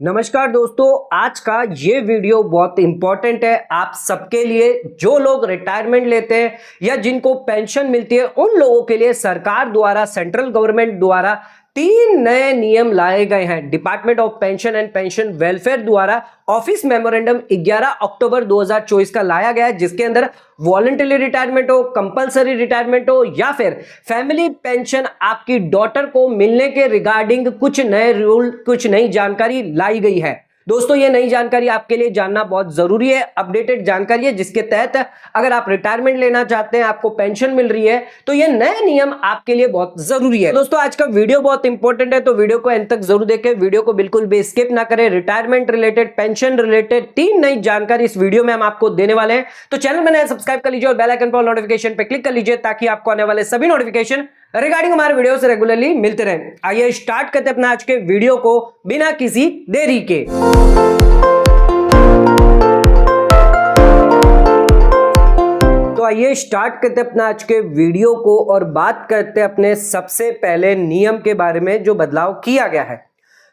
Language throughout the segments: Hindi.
नमस्कार दोस्तों, आज का ये वीडियो बहुत इंपॉर्टेंट है आप सबके लिए। जो लोग रिटायरमेंट लेते हैं या जिनको पेंशन मिलती है उन लोगों के लिए सरकार द्वारा, सेंट्रल गवर्नमेंट द्वारा 3 नए नियम लाए गए हैं। Department of pension and pension welfare द्वारा ऑफिस मेमोरेंडम 11 अक्टूबर 2024 का लाया गया है, जिसके अंदर वॉलंटरी रिटायरमेंट हो, कंपलसरी रिटायरमेंट हो या फिर फैमिली पेंशन आपकी डॉटर को मिलने के रिगार्डिंग कुछ नए रूल, कुछ नई जानकारी लाई गई है। दोस्तों, ये नई जानकारी आपके लिए जानना बहुत जरूरी है। अपडेटेड जानकारी है जिसके तहत अगर आप रिटायरमेंट लेना चाहते हैं, आपको पेंशन मिल रही है, तो ये नए नियम आपके लिए बहुत जरूरी है। दोस्तों, आज का वीडियो बहुत इंपॉर्टेंट है, तो वीडियो को एंड तक जरूर देखें। वीडियो को बिल्कुल भी स्किप ना करें। रिटायरमेंट रिलेटेड, पेंशन रिलेटेड 3 नई जानकारी इस वीडियो में हम आपको देने वाले हैं। तो चैनल में नया सब्सक्राइब कर लीजिए और बेल आइकन पर नोटिफिकेशन पे क्लिक कर लीजिए ताकि आपको आने वाले सभी नोटिफिकेशन रिगार्डिंग हमारे वीडियो से रेगुलरली मिलते रहे। आइए स्टार्ट करते हैं अपना आज के वीडियो को बिना किसी देरी के। तो आइए स्टार्ट करते हैं अपना आज के वीडियो को और बात करते हैं अपने सबसे पहले नियम के बारे में जो बदलाव किया गया है।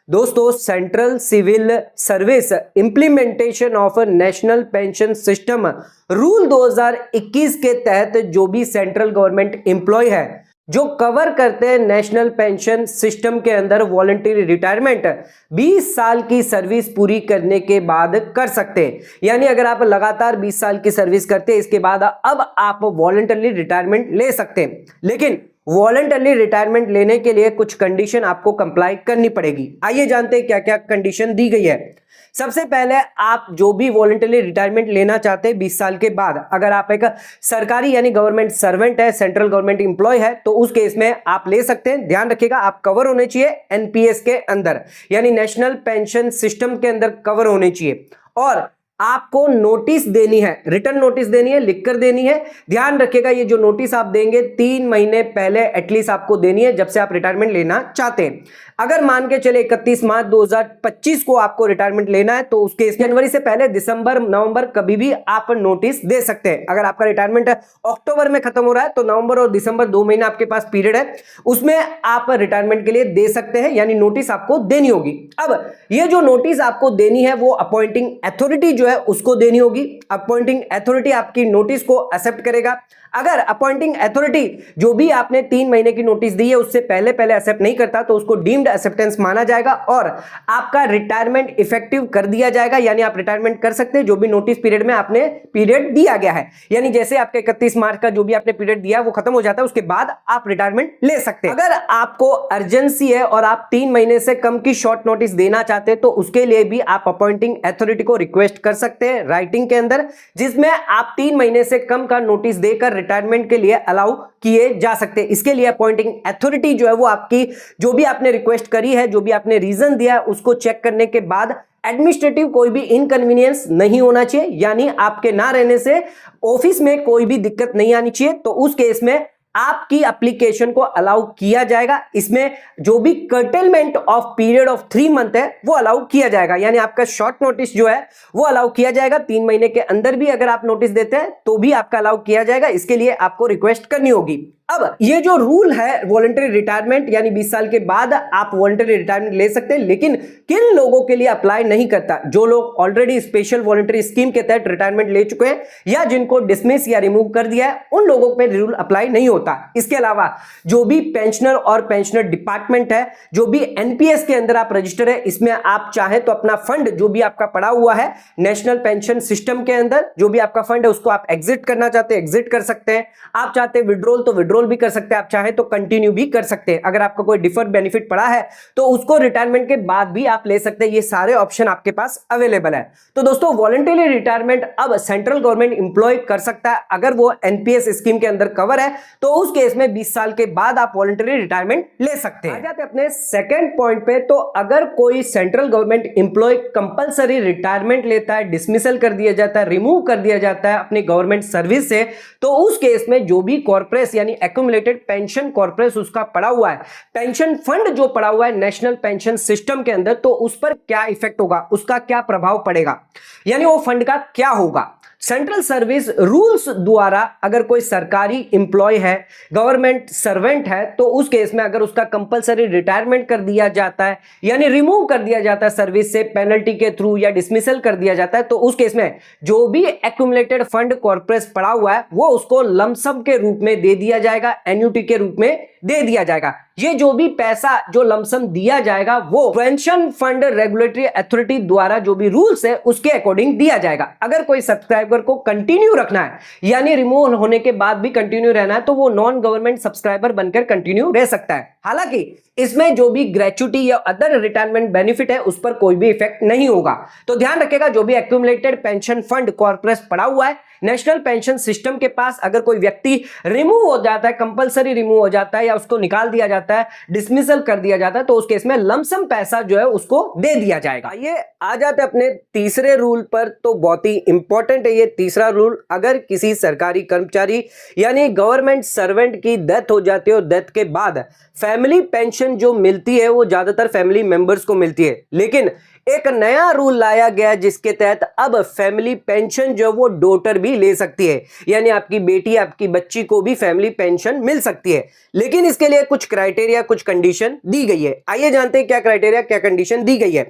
दोस्तों, central civil service implementation of national pension system rule 2021 के तहत जो भी सेंट्रल गवर्नमेंट एम्प्लॉय है जो कवर करते हैं नेशनल पेंशन सिस्टम के अंदर वॉलंटरी रिटायरमेंट 20 साल की सर्विस पूरी करने के बाद कर सकते हैं। यानी अगर आप लगातार 20 साल की सर्विस करते हैं, इसके बाद अब आप वॉलंटरी रिटायरमेंट ले सकते हैं। लेकिन वॉलंटरी रिटायरमेंट लेने के लिए कुछ कंडीशन आपको कंप्लाई करनी पड़ेगी। आइए जानते हैं क्या क्या कंडीशन दी गई है। सबसे पहले, आप जो भी वॉलंटरी रिटायरमेंट लेना चाहते हैं 20 साल के बाद, अगर आप एक सरकारी यानी गवर्नमेंट सर्वेंट है, सेंट्रल गवर्नमेंट एम्प्लॉय है, तो उस केस में आप ले सकते हैं। ध्यान रखिएगा, आप कवर होने चाहिए एनपीएस के अंदर, यानी नेशनल पेंशन सिस्टम के अंदर कवर होने चाहिए। और आपको नोटिस देनी है, रिटर्न नोटिस देनी है, लिखकर देनी है। ध्यान रखिएगा, ये जो नोटिस आप देंगे 3 महीने पहले एटलीस्ट आपको देनी है जब से आप रिटायरमेंट लेना चाहते हैं। अगर मान के चले 31 मार्च 2025 को आपको रिटायरमेंट लेना है, तो उसके जनवरी से पहले दिसंबर, नवंबर कभी भी आप नोटिस दे सकते हैं। अगर आपका रिटायरमेंट अक्टूबर में खत्म हो रहा है तो नवंबर और दिसंबर 2 महीने आपके पास पीरियड है, उसमें आप रिटायरमेंट के लिए दे सकते हैं, यानी नोटिस आपको देनी होगी। अब ये जो नोटिस आपको देनी है वो अपॉइंटिंग अथॉरिटी जो है उसको देनी होगी। अपॉइंटिंग अथॉरिटी आपकी नोटिस को एक्सेप्ट करेगा। अगर अपॉइंटिंग अथॉरिटी जो भी आपने 3 महीने की नोटिस दी है उससे पहले एक्सेप्ट नहीं करता, तो उसको डीम्ड एक्सेप्टेंस माना जाएगा और आपका रिटायरमेंट इफेक्टिव कर दिया जाएगा। यानी आप रिटायरमेंट कर सकते हैं जो भी नोटिस पीरियड में आपने पीरियड दिया गया है। यानी जैसे आपके 31 मार्च का जो भी आपने पीरियड दिया वो खत्म हो जाता है, उसके बाद आप रिटायरमेंट ले सकते हैं। अगर आपको अर्जेंसी है और आप 3 महीने से कम की शॉर्ट नोटिस देना चाहते हैं, तो उसके लिए भी आप अपॉइंटिंग अथॉरिटी को रिक्वेस्ट कर सकते हैं राइटिंग के अंदर, जिसमें आप 3 महीने से कम का नोटिस देकर रिटायरमेंट के लिए अलाउ किए जा सकते हैं। इसके लिए अपॉइंटिंग अथॉरिटी जो है वो आपकी जो भी आपने रिक्वेस्ट करी है, जो भी आपने रीजन दिया है, उसको चेक करने के बाद एडमिनिस्ट्रेटिव कोई भी इनकन्वीनियंस नहीं होना चाहिए, यानी आपके ना रहने से ऑफिस में कोई भी दिक्कत नहीं आनी चाहिए, तो उस केस में आपकी एप्लीकेशन को अलाउ किया जाएगा। इसमें जो भी curtailment of period of 3 month है वो अलाउ किया जाएगा, यानी आपका शॉर्ट नोटिस जो है वो अलाउ किया जाएगा। 3 महीने के अंदर भी अगर आप नोटिस देते हैं तो भी आपका अलाउ किया जाएगा। इसके लिए आपको रिक्वेस्ट करनी होगी। अब ये जो रूल है वॉलंटरी रिटायरमेंट, यानी 20 साल के बाद आप वॉलंटरी रिटायरमेंट ले सकते हैं, लेकिन किन लोगों के लिए अप्लाई नहीं करता? जो लोग ऑलरेडी स्पेशल वॉलंटरी स्कीम के तहत रिटायरमेंट ले चुके हैं या जिनको डिसमिस या रिमूव कर दिया है, उन लोगों पे रूल अप्लाई नहीं होता। इसके अलावा जो भी पेंशनर और पेंशनर डिपार्टमेंट है, जो भी एनपीएस के अंदर आप रजिस्टर है, इसमें आप चाहे तो अपना फंड जो भी आपका पड़ा हुआ है नेशनल पेंशन सिस्टम के अंदर, जो भी आपका फंड है उसको आप एग्जिट करना चाहते हैं एग्जिट कर सकते हैं। आप चाहते हैं विड्रॉल तो विड्रॉल भी कर सकते हैं, आप चाहे तो कंटिन्यू भी कर सकते हैं। अगर आपका कोई डिफर्ड बेनिफिट पड़ा है तो उसको रिटायरमेंट के बाद भी आप ले सकते हैं। ये सारे ऑप्शन आपके पास अवेलेबल है। तो दोस्तों, वॉलंटरी रिटायरमेंट अब सेंट्रल गवर्नमेंट एम्प्लॉय कर सकता है अगर वो एनपीएस स्कीम के अंदर कवर है, तो उस केस में 20 साल के बाद आप वॉलंटरी रिटायरमेंट ले सकते हैं। आ जाते हैं अपने सेकंड पॉइंट पे। तो अगर कोई central government employee compulsory retirement लेता है, डिसमिसल कर दिया जाता है, रिमूव कर दिया जाता है अपनी गवर्नमेंट सर्विस से, तो उस केस में जो भी कॉर्पोरेट यानी एक्यूमुलेटेड पेंशन कॉर्पोरेट उसका पड़ा हुआ है, पेंशन फंड जो पड़ा हुआ है नेशनल पेंशन सिस्टम के अंदर, तो उस पर क्या इफेक्ट होगा, उसका क्या प्रभाव पड़ेगा, यानी वो फंड का क्या होगा। सेंट्रल सर्विस रूल्स द्वारा अगर कोई सरकारी इंप्लॉय है, गवर्नमेंट सर्वेंट है, तो उस केस में अगर उसका कंपलसरी रिटायरमेंट कर दिया जाता है यानी रिमूव कर दिया जाता है सर्विस से पेनल्टी के थ्रू या डिसमिसल कर दिया जाता है, तो उस केस में जो भी एक्यूमुलेटेड फंड कॉर्पस पड़ा हुआ है वो उसको लमसम के रूप में दे दिया जाएगा, एन्युटी के रूप में दे दिया जाएगा। ये जो भी पैसा जो लमसम दिया जाएगा वो पेंशन फंड रेगुलेटरी अथॉरिटी द्वारा जो भी रूल्स है उसके अकॉर्डिंग दिया जाएगा। अगर कोई सब्सक्राइबर को कंटिन्यू रखना है यानी रिमूव होने के बाद भी कंटिन्यू रहना है तो वो नॉन गवर्नमेंट सब्सक्राइबर बनकर कंटिन्यू रह सकता है। हालांकि इसमें जो भी ग्रेच्युटी या अदर रिटायरमेंट बेनिफिट है उस पर कोई भी इफेक्ट नहीं होगा। तो ध्यान रखिएगा, जो भी एक्यूमुलेटेड पेंशन फंड कॉर्पस पड़ा हुआ है नेशनल पेंशन सिस्टम के पास, अगर कोई व्यक्ति रिमूव हो जाता है, कंपलसरी रिमूव हो जाता है या उसको निकाल दिया जाता है, डिसमिसल कर दिया जाता है, तो उस केस में लमसम पैसा जो है उसको दे दिया जाएगा। ये आ जाते अपने तीसरे रूल पर, तो बहुत ही इंपॉर्टेंट है ये तीसरा रूल। अगर किसी सरकारी कर्मचारी यानी गवर्नमेंट सर्वेंट की डेथ हो जाती है और डेथ के बाद फैमिली पेंशन जो मिलती है वो ज्यादातर फैमिली मेंबर्स को मिलती है, लेकिन एक नया रूल लाया गया जिसके तहत अब फैमिली पेंशन जो वो डॉटर भी ले सकती है, यानी आपकी बेटी आपकी बच्ची को भी फैमिली पेंशन मिल सकती है। लेकिन इसके लिए कुछ क्राइटेरिया कुछ कंडीशन दी गई है। आइए जानते हैं क्या क्राइटेरिया क्या कंडीशन दी गई है।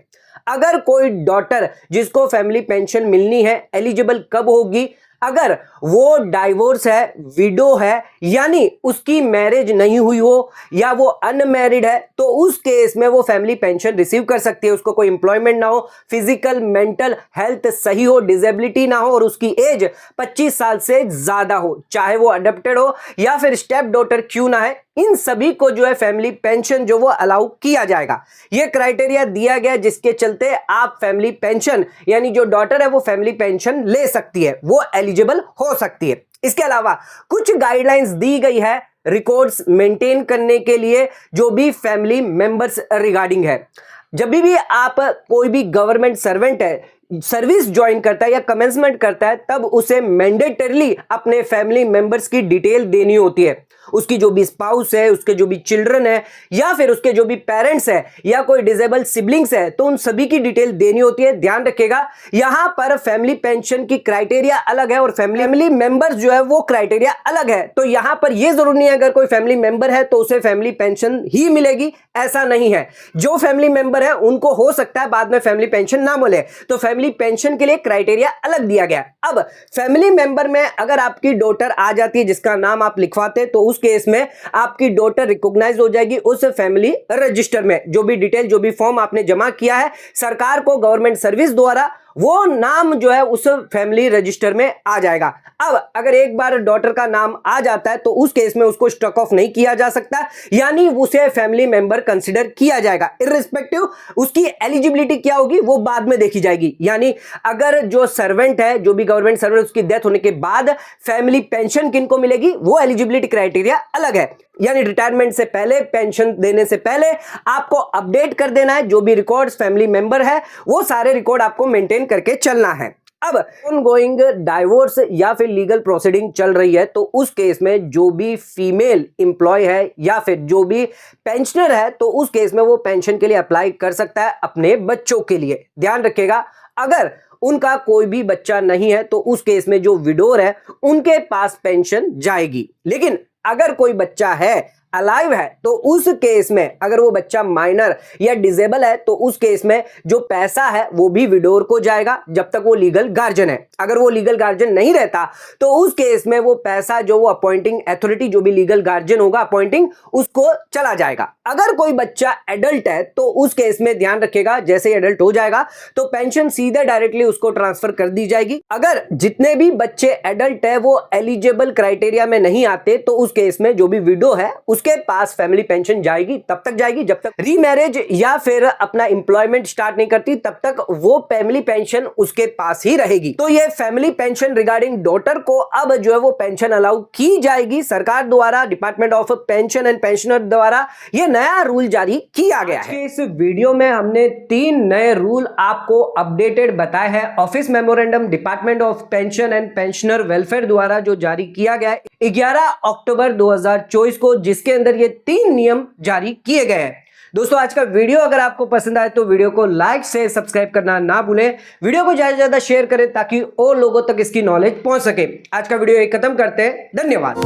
अगर कोई डॉटर जिसको फैमिली पेंशन मिलनी है एलिजिबल कब होगी, अगर वो डाइवोर्स है, विडो है यानी उसकी मैरिज नहीं हुई हो या वो अनमैरिड है, तो उस केस में वो फैमिली पेंशन रिसीव कर सकती है। उसको कोई एम्प्लॉयमेंट ना हो, फिजिकल मेंटल हेल्थ सही हो, डिसेबिलिटी ना हो और उसकी एज 25 साल से ज्यादा हो, चाहे वो अडॉप्टेड हो या फिर स्टेप डॉटर क्यों ना है, इन सभी को जो है फैमिली पेंशन जो वो अलाउ किया जाएगा। ये क्राइटेरिया दिया गया जिसके चलते आप फैमिली पेंशन यानी जो डॉटर है वो फैमिली पेंशन ले सकती है, वो एलिजिबल हो सकती है। इसके अलावा कुछ गाइडलाइंस दी गई है रिकॉर्ड्स मेंटेन करने के लिए जो भी फैमिली मेंबर्स रिगार्डिंग है। जब भी आप कोई भी गवर्नमेंट सर्वेंट है सर्विस ज्वाइन करता है या कमेंसमेंट करता है तब उसे मैंडेटरली अपने फैमिली मेंबर्स की डिटेल देनी होती है। उसकी जो भी स्पाउस है, उसके जो भी चिल्ड्रन है या फिर उसके जो भी पेरेंट्स है या कोई डिसेबल सिबलिंग्स है, तो उन सभी की डिटेल देनी होती है। ध्यान रखिएगा यहां पर फैमिली पेंशन की क्राइटेरिया अलग है और फैमिली मेंबर्स जो है वो क्राइटेरिया अलग है। तो यहां पर यह जरूरी नहीं है अगर कोई फैमिली मेंबर है तो उसे फैमिली पेंशन ही मिलेगी, ऐसा नहीं है। जो फैमिली मेंबर है उनको हो सकता है बाद में फैमिली पेंशन ना मिले, तो फैमिली पेंशन के लिए क्राइटेरिया अलग दिया गया। अब फैमिली मेंबर में अगर आपकी डॉटर आ जाती है जिसका नाम आप लिखवाते तो उस केस में आपकी डॉटर रिकॉग्नाइज हो जाएगी उस फैमिली रजिस्टर में। जो भी डिटेल जो भी फॉर्म आपने जमा किया है सरकार को गवर्नमेंट सर्विस द्वारा, वो नाम जो है उस फैमिली रजिस्टर में आ जाएगा। अब अगर एक बार डॉटर का नाम आ जाता है तो उस केस में उसको स्ट्रक ऑफ नहीं किया जा सकता, यानी उसे फैमिली मेंबर कंसीडर किया जाएगा। इर्रिस्पेक्टिव उसकी एलिजिबिलिटी क्या होगी वो बाद में देखी जाएगी। यानी अगर जो सर्वेंट है जो भी गवर्नमेंट सर्वेंट उसकी डेथ होने के बाद फैमिली पेंशन किनको मिलेगी वो एलिजिबिलिटी क्राइटेरिया अलग है। यानी रिटायरमेंट से पहले पेंशन देने से पहले आपको अपडेट कर देना है जो भी रिकॉर्ड्स फैमिली मेंबर है वो सारे रिकॉर्ड आपको मेंटेन करके चलना है। अब ऑनगोइंग डाइवोर्स या फिर लीगल प्रोसीडिंग चल रही है तो उस केस में जो भी फीमेल एम्प्लॉय है या फिर जो भी पेंशनर है तो उस केस में वो पेंशन के लिए अप्लाई कर सकता है अपने बच्चों के लिए। ध्यान रखिएगा अगर उनका कोई भी बच्चा नहीं है तो उस केस में जो विडोर है उनके पास पेंशन जाएगी। लेकिन अगर कोई बच्चा है अलाइव है तो उस केस में अगर वो बच्चा माइनर या डिसेबल है तो उस केस में जो पैसा है वो भी विडोर को जाएगा जब तक वो लीगल गार्जियन है। अगर वो लीगल गार्जियन नहीं रहता तो उस केस में वो पैसा जो वो अपॉइंटिंग अथॉरिटी जो भी लीगल गार्जियन होगा अपॉइंटिंग उसको चला जाएगा। अगर कोई बच्चा एडल्ट है तो उस केस में ध्यान रखिएगा जैसे ही एडल्ट हो जाएगा तो पेंशन सीधे डायरेक्टली उसको ट्रांसफर कर दी जाएगी। अगर जितने भी बच्चे एडल्ट है वो एलिजिबल क्राइटेरिया में नहीं आते तो उस केस में जो भी विडो है उसके पास फैमिली पेंशन जाएगी, तब तक जाएगी जब तक रीमैरिज या फिर अपना एम्प्लॉयमेंट स्टार्ट नहीं करती, तब तक वो फैमिली पेंशन उसके पास ही रहेगी। तो ये फैमिली पेंशन रिगार्डिंग डॉटर को अब जो है वो पेंशन अलाउ की जाएगी सरकार द्वारा, department of pension and pensioner द्वारा ये नया रूल जारी किया गया है। इस वीडियो में हमने 3 नए रूल आपको अपडेटेड बताए हैं office memorandum department of pension and pensioner welfare द्वारा जो जारी किया गया है 11 अक्टूबर 2024 को, जिसके अंदर ये 3 नियम जारी किए गए हैं। दोस्तों आज का वीडियो अगर आपको पसंद आए तो वीडियो को लाइक शेयर सब्सक्राइब करना ना भूलें। वीडियो को ज्यादा से ज्यादा शेयर करें ताकि और लोगों तक इसकी नॉलेज पहुंच सके। आज का वीडियो खत्म करते हैं। धन्यवाद।